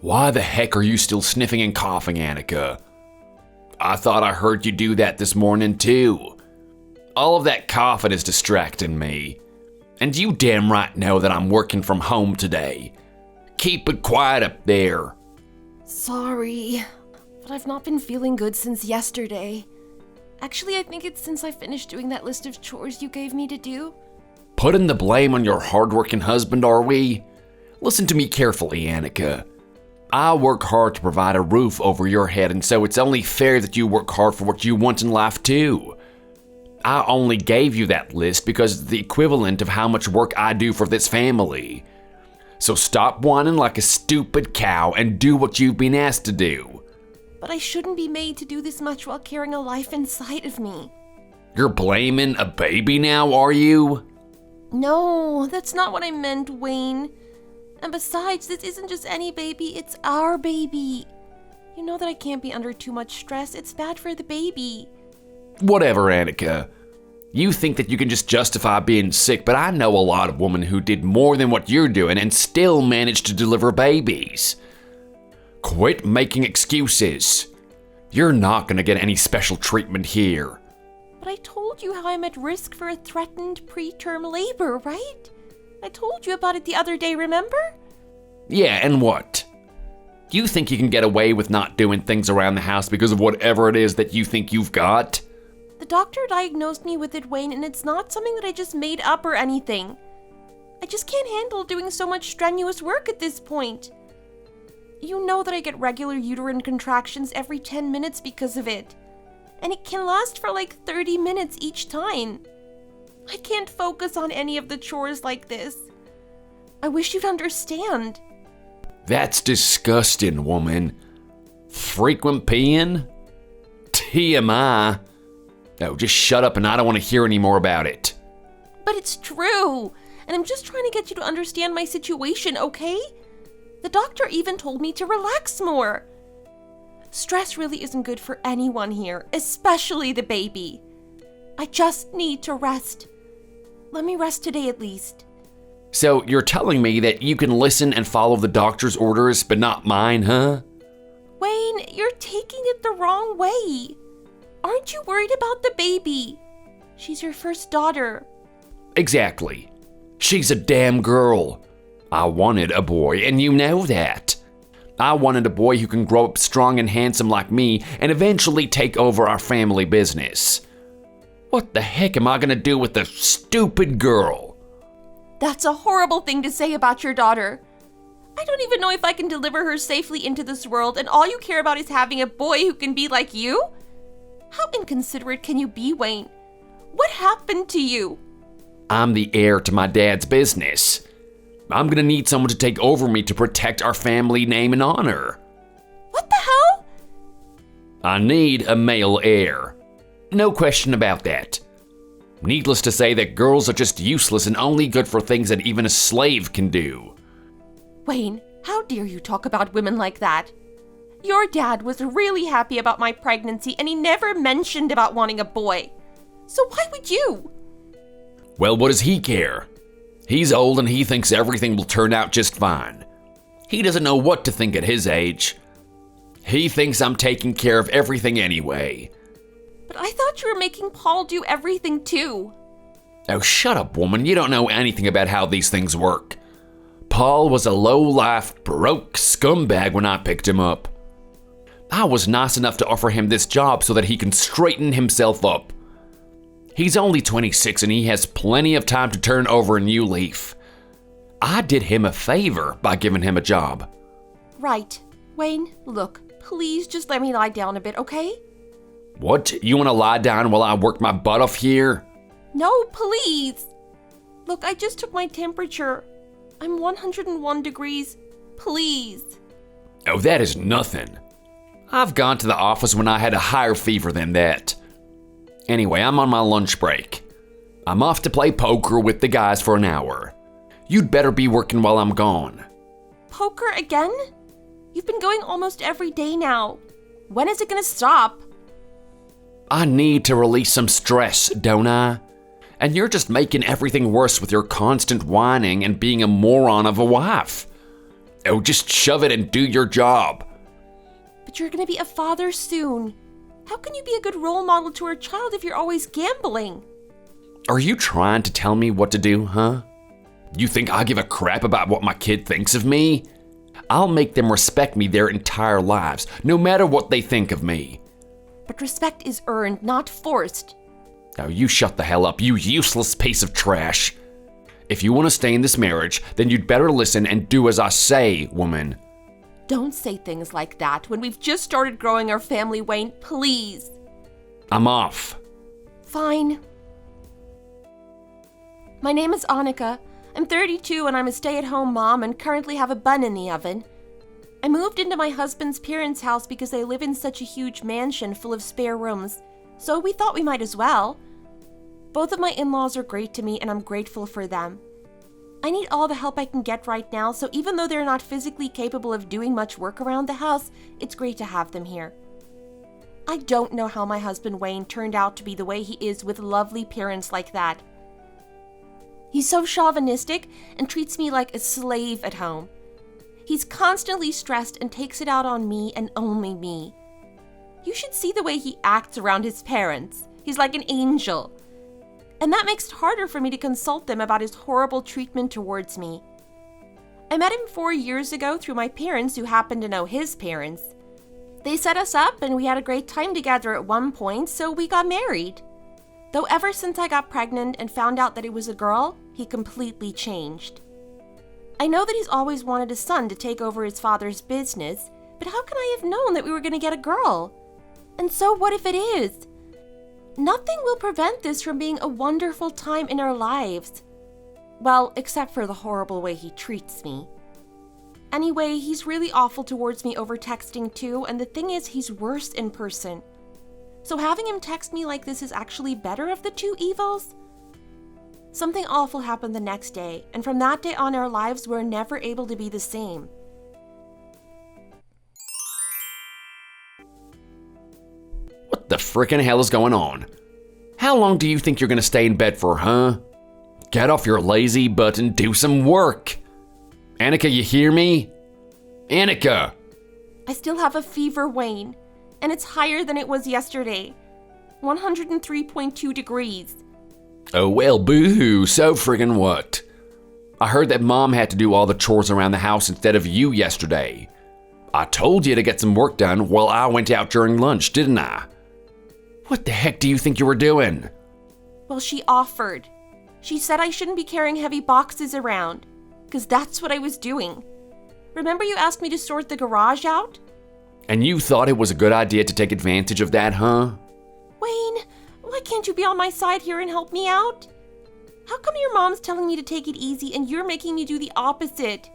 Why the heck are you still sniffing and coughing, Anakah? I thought I heard you do that this morning too. All of that coughing is distracting me. And you damn right know that I'm working from home today. Keep it quiet up there. Sorry, but I've not been feeling good since yesterday. Actually, I think it's since I finished doing that list of chores you gave me to do. Putting the blame on your hardworking husband, are we? Listen to me carefully, Anakah. I work hard to provide a roof over your head, and so it's only fair that you work hard for what you want in life too. I only gave you that list because it's the equivalent of how much work I do for this family. So stop whining like a stupid cow and do what you've been asked to do. But I shouldn't be made to do this much while carrying a life inside of me. You're blaming a baby now, are you? No, that's not what I meant, Wayne. And besides, this isn't just any baby, it's our baby. You know that I can't be under too much stress. It's bad for the baby. Whatever, Anakah. You think that you can just justify being sick, but I know a lot of women who did more than what you're doing and still managed to deliver babies. Quit making excuses. You're not gonna get any special treatment here. But I told you how I'm at risk for a threatened preterm labor, right? I told you about it the other day, remember? Yeah, and what? You think you can get away with not doing things around the house because of whatever it is that you think you've got? The doctor diagnosed me with it, Wayne, and it's not something that I just made up or anything. I just can't handle doing so much strenuous work at this point. You know that I get regular uterine contractions every 10 minutes because of it. And it can last for like 30 minutes each time. I can't focus on any of the chores like this. I wish you'd understand. That's disgusting, woman. Frequent peeing? TMI. No, just shut up and I don't want to hear any more about it. But it's true. And I'm just trying to get you to understand my situation, okay? The doctor even told me to relax more. Stress really isn't good for anyone here, especially the baby. I just need to rest. Let me rest today at least. So you're telling me that you can listen and follow the doctor's orders, but not mine, huh? Wayne, you're taking it the wrong way. Aren't you worried about the baby? She's your first daughter. Exactly. She's a damn girl. I wanted a boy, and you know that. I wanted a boy who can grow up strong and handsome like me and eventually take over our family business. What the heck am I gonna do with the stupid girl? That's a horrible thing to say about your daughter. I don't even know if I can deliver her safely into this world, and all you care about is having a boy who can be like you? How inconsiderate can you be, Wayne? What happened to you? I'm the heir to my dad's business. I'm gonna need someone to take over me to protect our family name and honor. What the hell? I need a male heir. No question about that. Needless to say that girls are just useless and only good for things that even a slave can do. Wayne, how dare you talk about women like that? Your dad was really happy about my pregnancy and he never mentioned about wanting a boy. So why would you? Well, what does he care? He's old and he thinks everything will turn out just fine. He doesn't know what to think at his age. He thinks I'm taking care of everything anyway. But I thought you were making Paul do everything too. Oh, shut up, woman. You don't know anything about how these things work. Paul was a low-life, broke scumbag when I picked him up. I was nice enough to offer him this job so that he can straighten himself up. He's only 26 and he has plenty of time to turn over a new leaf. I did him a favor by giving him a job. Right. Wayne, look, please just let me lie down a bit, okay? What? You want to lie down while I work my butt off here? No, please. Look, I just took my temperature. I'm 101 degrees. Please. Oh, that is nothing. I've gone to the office when I had a higher fever than that. Anyway, I'm on my lunch break. I'm off to play poker with the guys for an hour. You'd better be working while I'm gone. Poker again? You've been going almost every day now. When is it gonna stop? I need to release some stress, don't I? And you're just making everything worse with your constant whining and being a moron of a wife. Oh, just shove it and do your job. But you're gonna be a father soon. How can you be a good role model to our child if you're always gambling? Are you trying to tell me what to do, huh? You think I give a crap about what my kid thinks of me? I'll make them respect me their entire lives, no matter what they think of me. But respect is earned, not forced. Now you shut the hell up, you useless piece of trash. If you want to stay in this marriage, then you'd better listen and do as I say, woman. Don't say things like that when we've just started growing our family, Wayne, please. I'm off. Fine. My name is Anakah. I'm 32 and I'm a stay-at-home mom and currently have a bun in the oven. I moved into my husband's parents' house because they live in such a huge mansion full of spare rooms, so we thought we might as well. Both of my in-laws are great to me and I'm grateful for them. I need all the help I can get right now, so even though they're not physically capable of doing much work around the house, it's great to have them here. I don't know how my husband Wayne turned out to be the way he is with lovely parents like that. He's so chauvinistic and treats me like a slave at home. He's constantly stressed and takes it out on me and only me. You should see the way he acts around his parents. He's like an angel. And that makes it harder for me to consult them about his horrible treatment towards me. I met him 4 years ago through my parents who happen to know his parents. They set us up and we had a great time together at one point, so we got married. Though ever since I got pregnant and found out that it was a girl, he completely changed. I know that he's always wanted a son to take over his father's business, but how can I have known that we were going to get a girl? And so what if it is? Nothing will prevent this from being a wonderful time in our lives. Well, except for the horrible way he treats me. Anyway, he's really awful towards me over texting too, and the thing is, he's worse in person. So having him text me like this is actually better of the two evils? Something awful happened the next day, and from that day on our lives were never able to be the same. What the frickin' hell is going on? How long do you think you're gonna stay in bed for, huh? Get off your lazy butt and do some work. Anakah, you hear me? Anakah! I still have a fever, Wayne, and it's higher than it was yesterday. 103.2 degrees. Oh well, boo-hoo, so friggin' what? I heard that Mom had to do all the chores around the house instead of you yesterday. I told you to get some work done while I went out during lunch, didn't I? What the heck do you think you were doing? Well, she offered. She said I shouldn't be carrying heavy boxes around, because that's what I was doing. Remember you asked me to sort the garage out? And you thought it was a good idea to take advantage of that, huh? Wayne, why can't you be on my side here and help me out? How come your mom's telling me to take it easy and you're making me do the opposite?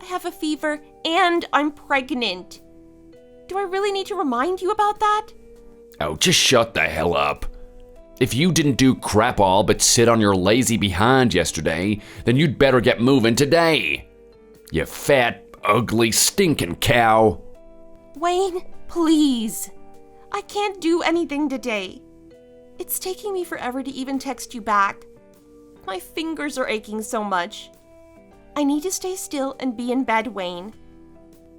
I have a fever and I'm pregnant. Do I really need to remind you about that? Oh, just shut the hell up. If you didn't do crap all but sit on your lazy behind yesterday, then you'd better get moving today. You fat, ugly, stinking cow. Wayne, please. I can't do anything today. It's taking me forever to even text you back. My fingers are aching so much. I need to stay still and be in bed, Wayne.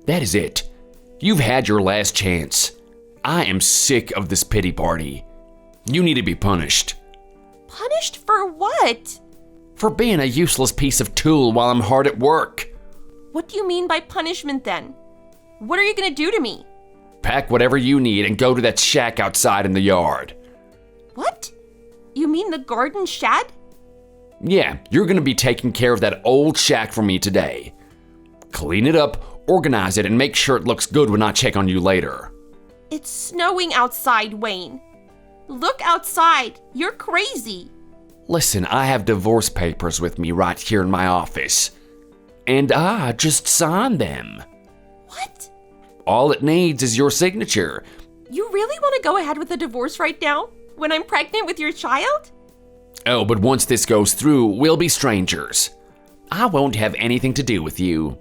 That is it. You've had your last chance. I am sick of this pity party. You need to be punished. Punished for what? For being a useless piece of tool while I'm hard at work. What do you mean by punishment then? What are you gonna do to me? Pack whatever you need and go to that shack outside in the yard. What? You mean the garden shed? Yeah, you're gonna be taking care of that old shack for me today. Clean it up, organize it, and make sure it looks good when I check on you later. It's snowing outside, Wayne. Look outside. You're crazy. Listen, I have divorce papers with me right here in my office. And I just signed them. What? All it needs is your signature. You really want to go ahead with the divorce right now? When I'm pregnant with your child? Oh, but once this goes through, we'll be strangers. I won't have anything to do with you.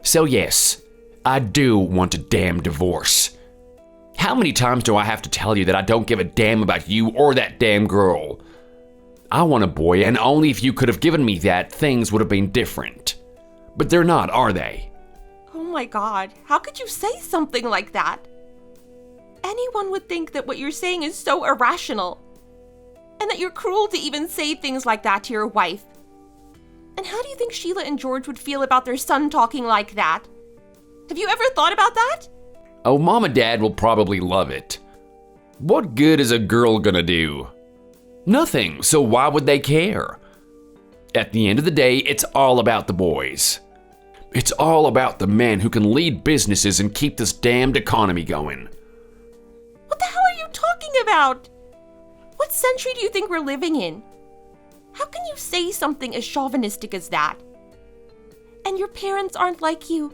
So yes, I do want a damn divorce. How many times do I have to tell you that I don't give a damn about you or that damn girl? I want a boy, and only if you could have given me that, things would have been different. But they're not, are they? my God, how could you say something like that? Anyone would think that what you're saying is so irrational, and that you're cruel to even say things like that to your wife. And how do you think Sheila and George would feel about their son talking like that? Have you ever thought about that? Oh, Mom and Dad will probably love it. What good is a girl gonna do? Nothing, so why would they care? At the end of the day, it's all about the boys. It's all about the men who can lead businesses and keep this damned economy going. What the hell are you talking about? What century do you think we're living in? How can you say something as chauvinistic as that? And your parents aren't like you.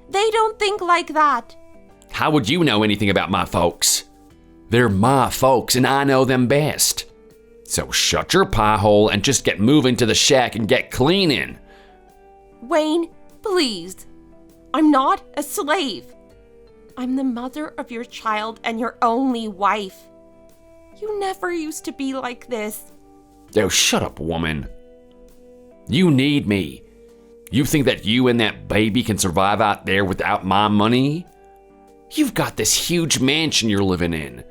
They don't think like that. How would you know anything about my folks? They're my folks and I know them best. So shut your pie hole and just get moving to the shack and get cleaning. Wayne, please. I'm not a slave. I'm the mother of your child and your only wife. You never used to be like this. Oh, shut up, woman. You need me. You think that you and that baby can survive out there without my money? You've got this huge mansion you're living in.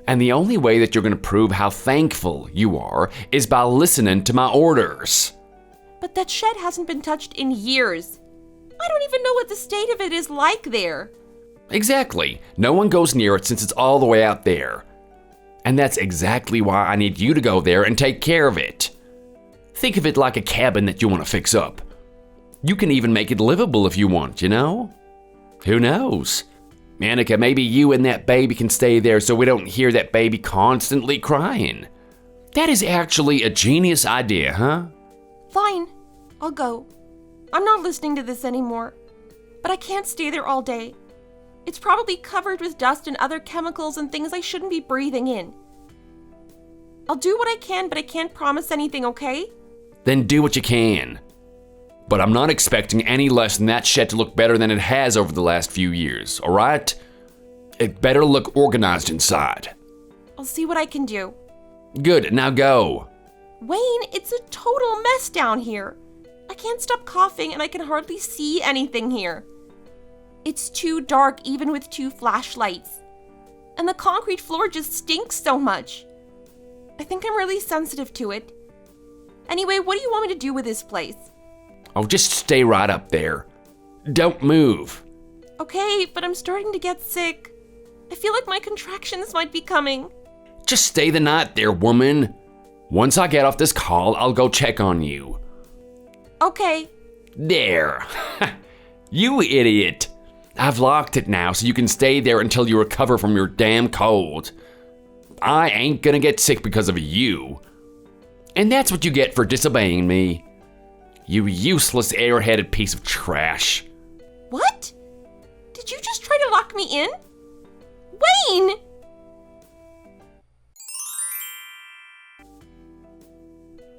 And the only way that you're going to prove how thankful you are is by listening to my orders. But that shed hasn't been touched in years. I don't even know what the state of it is like there. Exactly. No one goes near it since it's all the way out there. And that's exactly why I need you to go there and take care of it. Think of it like a cabin that you want to fix up. You can even make it livable if you want, you know? Who knows? Anakah, maybe you and that baby can stay there so we don't hear that baby constantly crying. That is actually a genius idea, huh? Fine, I'll go. I'm not listening to this anymore. But I can't stay there all day. It's probably covered with dust and other chemicals and things I shouldn't be breathing in. I'll do what I can, but I can't promise anything, okay? Then do what you can. But I'm not expecting any less than that shed to look better than it has over the last few years, all right? It better look organized inside. I'll see what I can do. Good, now go. Wayne, it's a total mess down here. I can't stop coughing and I can hardly see anything here. It's too dark even with 2 flashlights. And the concrete floor just stinks so much. I think I'm really sensitive to it. Anyway, what do you want me to do with this place? Oh, just stay right up there. Don't move. Okay, but I'm starting to get sick. I feel like my contractions might be coming. Just stay the night there, woman. Once I get off this call, I'll go check on you. Okay. There. You idiot. I've locked it now so you can stay there until you recover from your damn cold. I ain't gonna get sick because of you. And that's what you get for disobeying me. You useless airheaded piece of trash. What? Did you just try to lock me in? Wayne!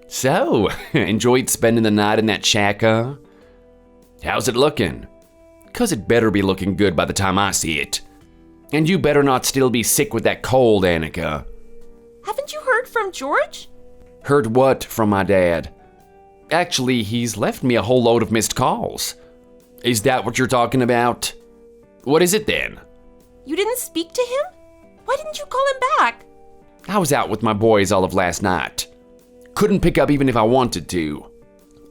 So, enjoyed spending the night in that shack, huh? How's it looking? 'Cause it better be looking good by the time I see it. And you better not still be sick with that cold, Anakah. Haven't you heard from George? Heard what from my dad? Actually, he's left me a whole load of missed calls. Is that what you're talking about? What is it then? You didn't speak to him? Why didn't you call him back? I was out with my boys all of last night. Couldn't pick up even if I wanted to.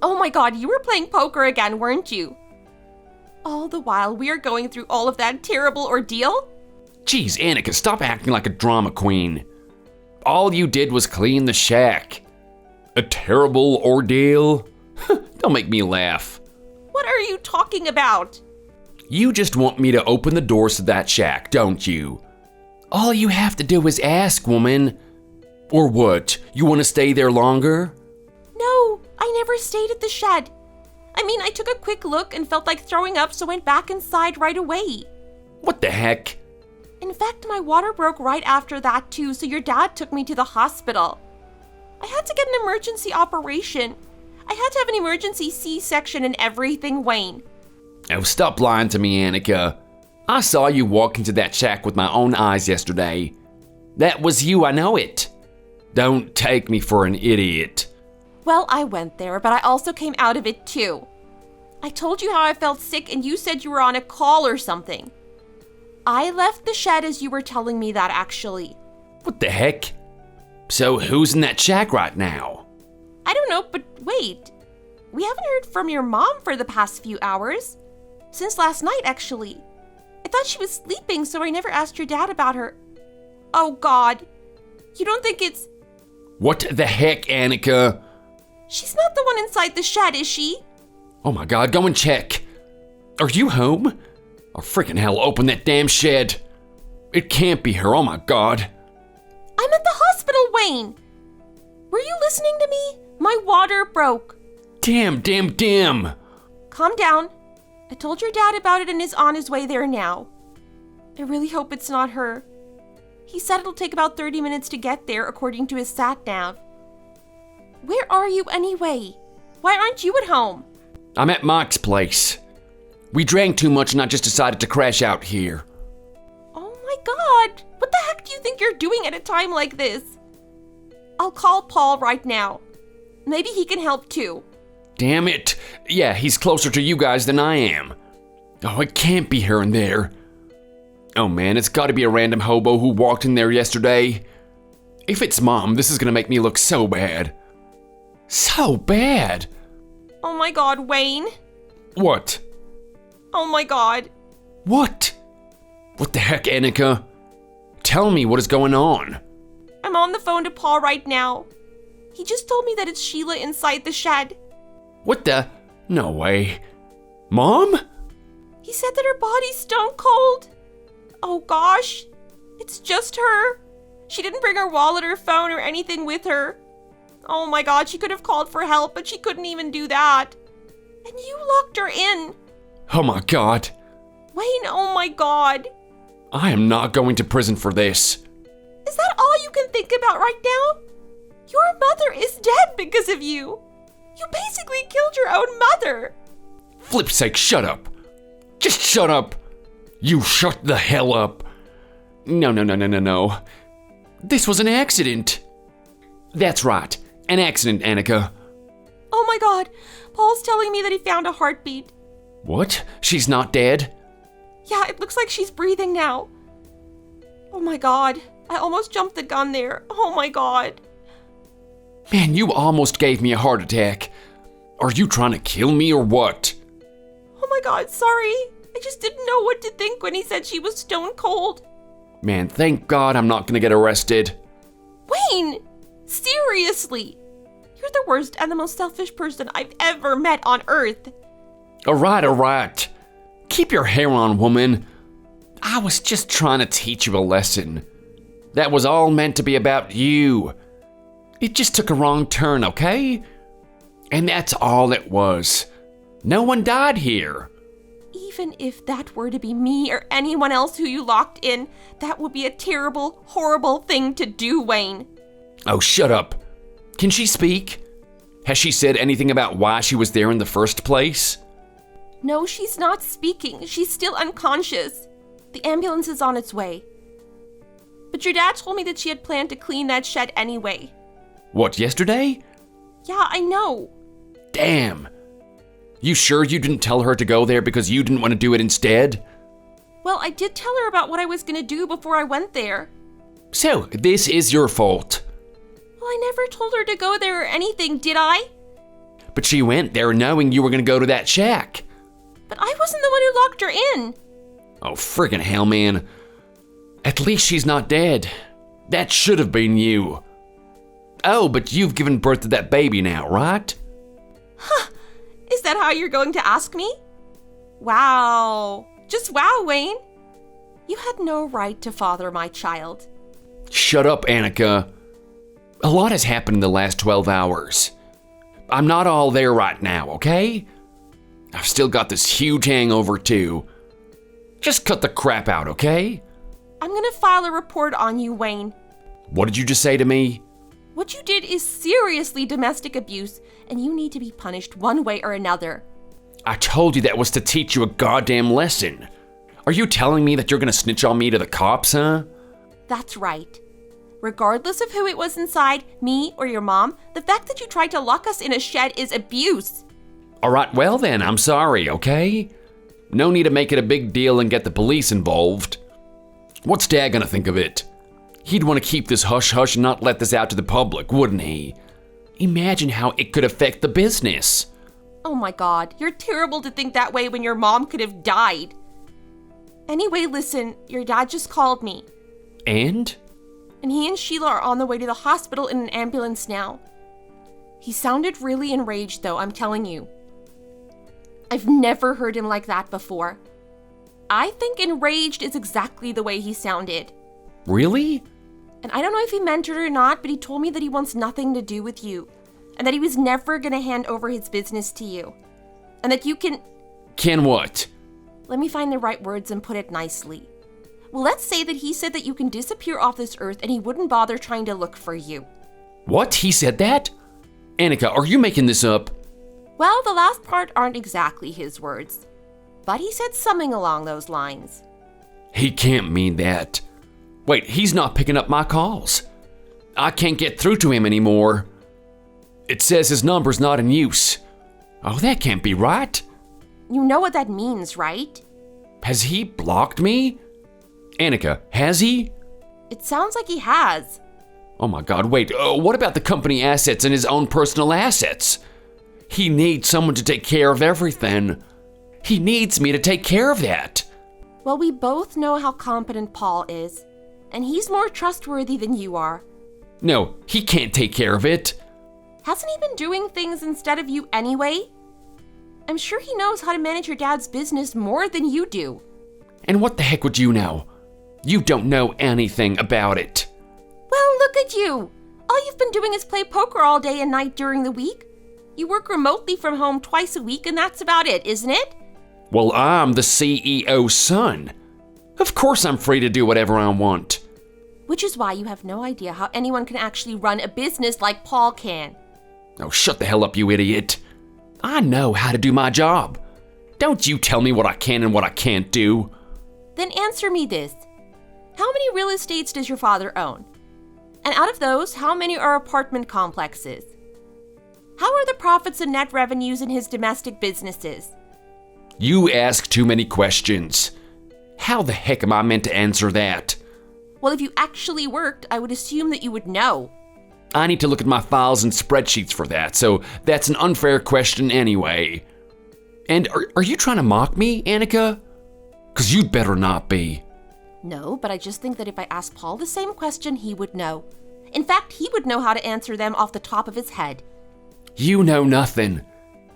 Oh my God, you were playing poker again, weren't you? All the while we are going through all of that terrible ordeal? Jeez, Anakah, stop acting like a drama queen. All you did was clean the shack. A terrible ordeal? Don't make me laugh. What are you talking about? You just want me to open the doors to that shack, don't you? All you have to do is ask, woman. Or what? You want to stay there longer? No, I never stayed at the shed. I mean, I took a quick look and felt like throwing up, so went back inside right away. What the heck? In fact, my water broke right after that too, so your dad took me to the hospital. I had to get an emergency operation. I had to have an emergency C-section and everything, Wayne. Oh, stop lying to me, Anakah. I saw you walk into that shack with my own eyes yesterday. That was you, I know it. Don't take me for an idiot. Well, I went there, but I also came out of it too. I told you how I felt sick and you said you were on a call or something. I left the shed as you were telling me that, actually. What the heck? So who's in that shack right now? I don't know, but wait. We haven't heard from your mom for the past few hours. Since last night, actually. I thought she was sleeping, so I never asked your dad about her. Oh, God. You don't think it's... What the heck, Anakah? She's not the one inside the shed, is she? Oh my God, go and check. Are you home? Oh, freaking hell, open that damn shed. It can't be her, oh my God. I'm at the hospital, Wayne. Were you listening to me? My water broke. Damn. Calm down. I told your dad about it and is on his way there now. I really hope it's not her. He said it'll take about 30 minutes to get there, according to his sat-nav. Where are you anyway? Why aren't you at home? I'm at Mike's place. We drank too much and I just decided to crash out here. Oh my God. What the heck do you think you're doing at a time like this? I'll call Paul right now. Maybe he can help too. Damn it. Yeah, he's closer to you guys than I am. Oh, it can't be her in there. Oh man, it's gotta be a random hobo who walked in there yesterday. If it's Mom, this is gonna make me look so bad. So bad. Oh my God, Wayne. What? Oh my God. What? What the heck, Anakah? Tell me what is going on. I'm on the phone to Paul right now. He just told me that it's Sheila inside the shed. What the? No way. Mom? He said that her body's stone cold. Oh gosh. It's just her. She didn't bring her wallet or phone or anything with her. Oh my God, she could have called for help, but she couldn't even do that. And you locked her in. Oh my God. Wayne, oh my God. I am not going to prison for this. Is that all you can think about right now? Your mother is dead because of you. You basically killed your own mother. Flip's sake, shut up. Just shut up. You shut the hell up. No. This was an accident. That's right. An accident, Anakah. Oh my God. Paul's telling me that he found a heartbeat. What? She's not dead? Yeah, it looks like she's breathing now. Oh my God. I almost jumped the gun there. Oh my God. Man, you almost gave me a heart attack. Are you trying to kill me or what? Oh my God, sorry. I just didn't know what to think when he said she was stone cold. Man, thank God I'm not gonna get arrested. Wayne! Seriously! You're the worst and the most selfish person I've ever met on Earth. All right. Keep your hair on, woman. I was just trying to teach you a lesson. That was all meant to be about you. It just took a wrong turn, okay? And that's all it was. No one died here. Even if that were to be me or anyone else who you locked in, that would be a terrible, horrible thing to do, Wayne. Oh, shut up. Can she speak? Has she said anything about why she was there in the first place? No, she's not speaking. She's still unconscious. The ambulance is on its way. But your dad told me that she had planned to clean that shed anyway. What, yesterday? Yeah, I know. Damn. You sure you didn't tell her to go there because you didn't want to do it instead? Well, I did tell her about what I was going to do before I went there. So, this is your fault. Well, I never told her to go there or anything, did I? But she went there knowing you were going to go to that shack. But I wasn't the one who locked her in. Oh, friggin' hell, man. At least she's not dead. That should have been you. Oh, but you've given birth to that baby now, right? Huh. Is that how you're going to ask me? Wow. Just wow, Wayne. You had no right to father my child. Shut up, Anakah. A lot has happened in the last 12 hours. I'm not all there right now, okay? I've still got this huge hangover, too. Just cut the crap out, okay? I'm gonna file a report on you, Wayne. What did you just say to me? What you did is seriously domestic abuse, and you need to be punished one way or another. I told you that was to teach you a goddamn lesson. Are you telling me that you're gonna snitch on me to the cops, huh? That's right. Regardless of who it was inside, me or your mom, the fact that you tried to lock us in a shed is abuse. All right, well then, I'm sorry, okay? No need to make it a big deal and get the police involved. What's Dad gonna think of it? He'd want to keep this hush-hush and not let this out to the public, wouldn't he? Imagine how it could affect the business. Oh my God, you're terrible to think that way when your mom could have died. Anyway, listen, your dad just called me. And? And he and Sheila are on the way to the hospital in an ambulance now. He sounded really enraged though, I'm telling you. I've never heard him like that before. I think enraged is exactly the way he sounded. Really? And I don't know if he meant it or not, but he told me that he wants nothing to do with you. And that he was never gonna hand over his business to you. And that you can... Can what? Let me find the right words and put it nicely. Well, let's say that he said that you can disappear off this earth and he wouldn't bother trying to look for you. What? He said that? Anakah, are you making this up? Well, the last part aren't exactly his words. But he said something along those lines. He can't mean that. Wait, he's not picking up my calls. I can't get through to him anymore. It says his number's not in use. Oh, that can't be right. You know what that means, right? Has he blocked me? Anakah, has he? It sounds like he has. Oh my God, wait, what about the company assets and his own personal assets? He needs someone to take care of everything. He needs me to take care of that. Well, we both know how competent Paul is, and he's more trustworthy than you are. No, he can't take care of it. Hasn't he been doing things instead of you anyway? I'm sure he knows how to manage your dad's business more than you do. And what the heck would you know? You don't know anything about it. Well, look at you. All you've been doing is play poker all day and night during the week. You work remotely from home twice a week and that's about it, isn't it? Well, I'm the CEO's son. Of course I'm free to do whatever I want. Which is why you have no idea how anyone can actually run a business like Paul can. Oh, shut the hell up, you idiot. I know how to do my job. Don't you tell me what I can and what I can't do. Then answer me this. How many real estates does your father own? And out of those, how many are apartment complexes? How are the profits and net revenues in his domestic businesses? You ask too many questions. How the heck am I meant to answer that? Well, if you actually worked, I would assume that you would know. I need to look at my files and spreadsheets for that, so that's an unfair question anyway. And are you trying to mock me, Anakah? 'Cause you'd better not be. No, but I just think that if I asked Paul the same question, he would know. In fact, he would know how to answer them off the top of his head. You know nothing.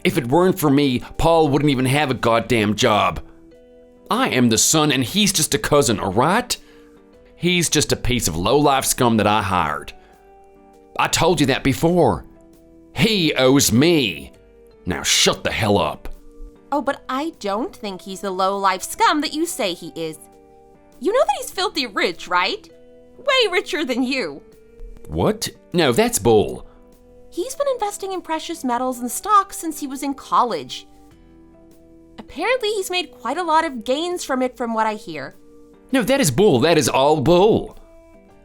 If it weren't for me, Paul wouldn't even have a goddamn job. I am the son and he's just a cousin, alright? He's just a piece of low-life scum that I hired. I told you that before. He owes me. Now shut the hell up. Oh, but I don't think he's the low-life scum that you say he is. You know that he's filthy rich, right? Way richer than you. What? No, that's bull. He's been investing in precious metals and stocks since he was in college. Apparently, he's made quite a lot of gains from it from what I hear. No, that is bull. That is all bull.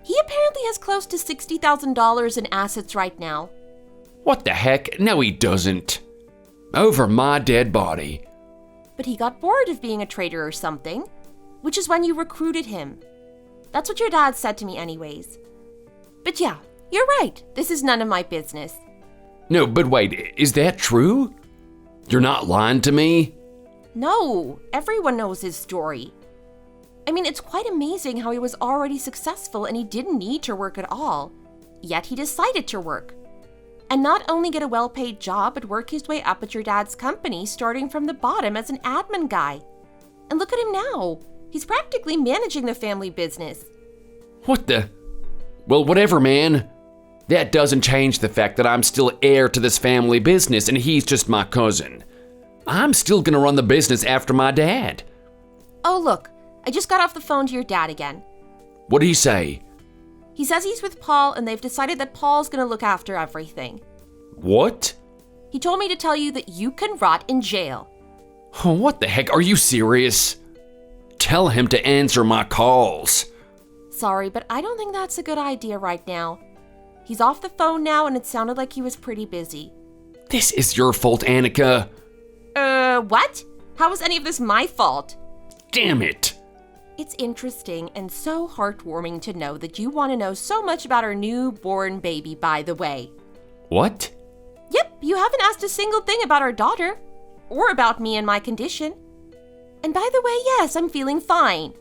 He apparently has close to $60,000 in assets right now. What the heck? No, he doesn't. Over my dead body. But he got bored of being a trader or something, which is when you recruited him. That's what your dad said to me anyways. But yeah, you're right. This is none of my business. No, but wait, is that true? You're not lying to me? No, everyone knows his story. I mean, it's quite amazing how he was already successful and he didn't need to work at all. Yet he decided to work. And not only get a well-paid job, but work his way up at your dad's company, starting from the bottom as an admin guy. And look at him now. He's practically managing the family business. What the? Well, whatever, man. That doesn't change the fact that I'm still heir to this family business and he's just my cousin. I'm still gonna run the business after my dad. Oh, look. I just got off the phone to your dad again. What'd he say? He says he's with Paul and they've decided that Paul's gonna look after everything. What? He told me to tell you that you can rot in jail. Oh, what the heck? Are you serious? Tell him to answer my calls. Sorry, but I don't think that's a good idea right now. He's off the phone now and it sounded like he was pretty busy. This is your fault, Anakah. What? How was any of this my fault? Damn it! It's interesting and so heartwarming to know that you want to know so much about our newborn baby, by the way. What? Yep, you haven't asked a single thing about our daughter. Or about me and my condition. And by the way, yes, I'm feeling fine.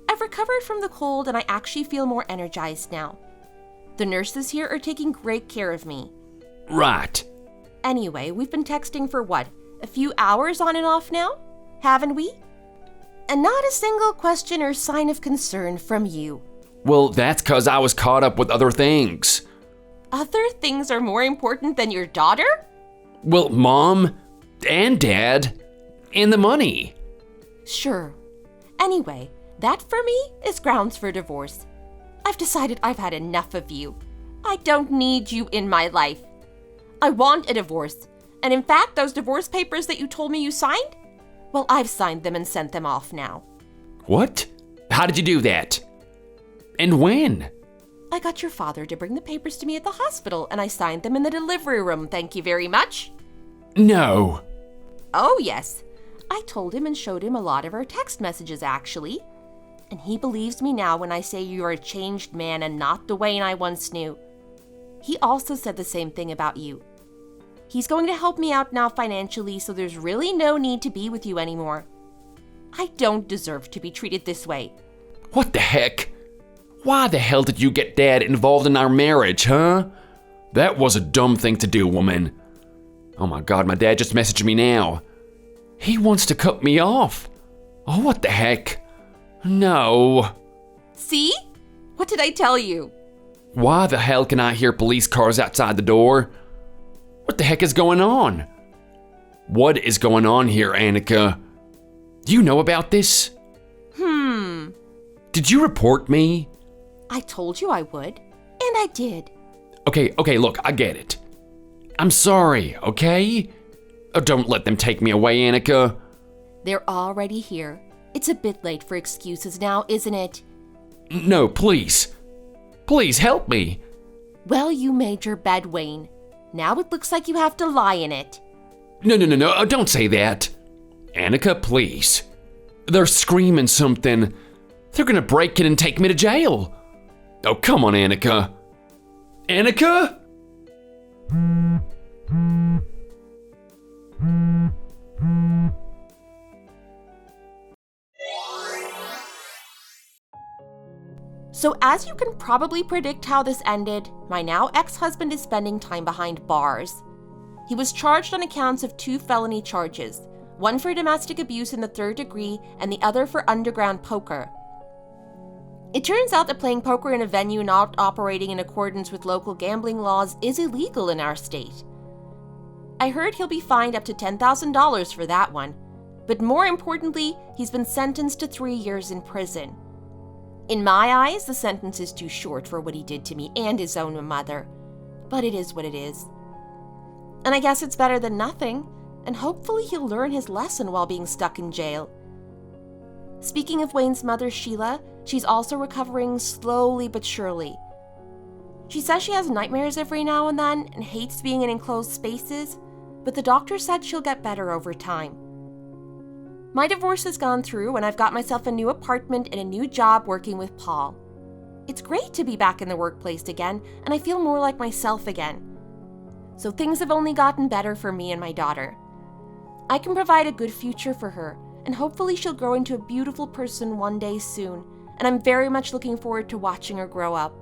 I've recovered from the cold and I actually feel more energized now. The nurses here are taking great care of me. Right. Anyway, we've been texting for what? A few hours on and off now? Haven't we? And not a single question or sign of concern from you. Well, that's 'cause I was caught up with other things. Other things are more important than your daughter? Well, Mom and Dad and the money. Sure. Anyway, that for me is grounds for divorce. I've decided I've had enough of you. I don't need you in my life. I want a divorce. And in fact, those divorce papers that you told me you signed? Well, I've signed them and sent them off now. What? How did you do that? And when? I got your father to bring the papers to me at the hospital and I signed them in the delivery room, thank you very much. No. Oh, yes. I told him and showed him a lot of our text messages, actually. And he believes me now when I say you're a changed man and not the Wayne I once knew. He also said the same thing about you. He's going to help me out now financially, so there's really no need to be with you anymore. I don't deserve to be treated this way. What the heck? Why the hell did you get Dad involved in our marriage, huh? That was a dumb thing to do, woman. Oh my God, my dad just messaged me now. He wants to cut me off. Oh, what the heck? No. See? What did I tell you? Why the hell can I hear police cars outside the door? What the heck is going on? What is going on here, Anakah? Do you know about this? Did you report me? I told you I would, and I did. Okay, look, I get it. I'm sorry, okay? Oh, don't let them take me away, Anakah. They're already here. It's a bit late for excuses now, isn't it? No, please. Please help me. Well, you made your bed, Wayne. Now it looks like you have to lie in it. No, don't say that. Anakah, please. They're screaming something. They're gonna break in and take me to jail. Oh, come on, Anakah. Anakah? So as you can probably predict how this ended, my now ex-husband is spending time behind bars. He was charged on accounts of 2 felony charges, one for domestic abuse in the 3rd degree and the other for underground poker. It turns out that playing poker in a venue not operating in accordance with local gambling laws is illegal in our state. I heard he'll be fined up to $10,000 for that one, but more importantly, he's been sentenced to 3 years in prison. In my eyes, the sentence is too short for what he did to me and his own mother, but it is what it is. And I guess it's better than nothing, and hopefully he'll learn his lesson while being stuck in jail. Speaking of Wayne's mother, Sheila, she's also recovering slowly but surely. She says she has nightmares every now and then and hates being in enclosed spaces, but the doctor said she'll get better over time. My divorce has gone through and I've got myself a new apartment and a new job working with Paul. It's great to be back in the workplace again, and I feel more like myself again. So things have only gotten better for me and my daughter. I can provide a good future for her, and hopefully she'll grow into a beautiful person one day soon, and I'm very much looking forward to watching her grow up.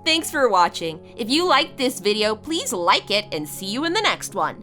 Thanks for watching. If you liked this video, please like it and see you in the next one.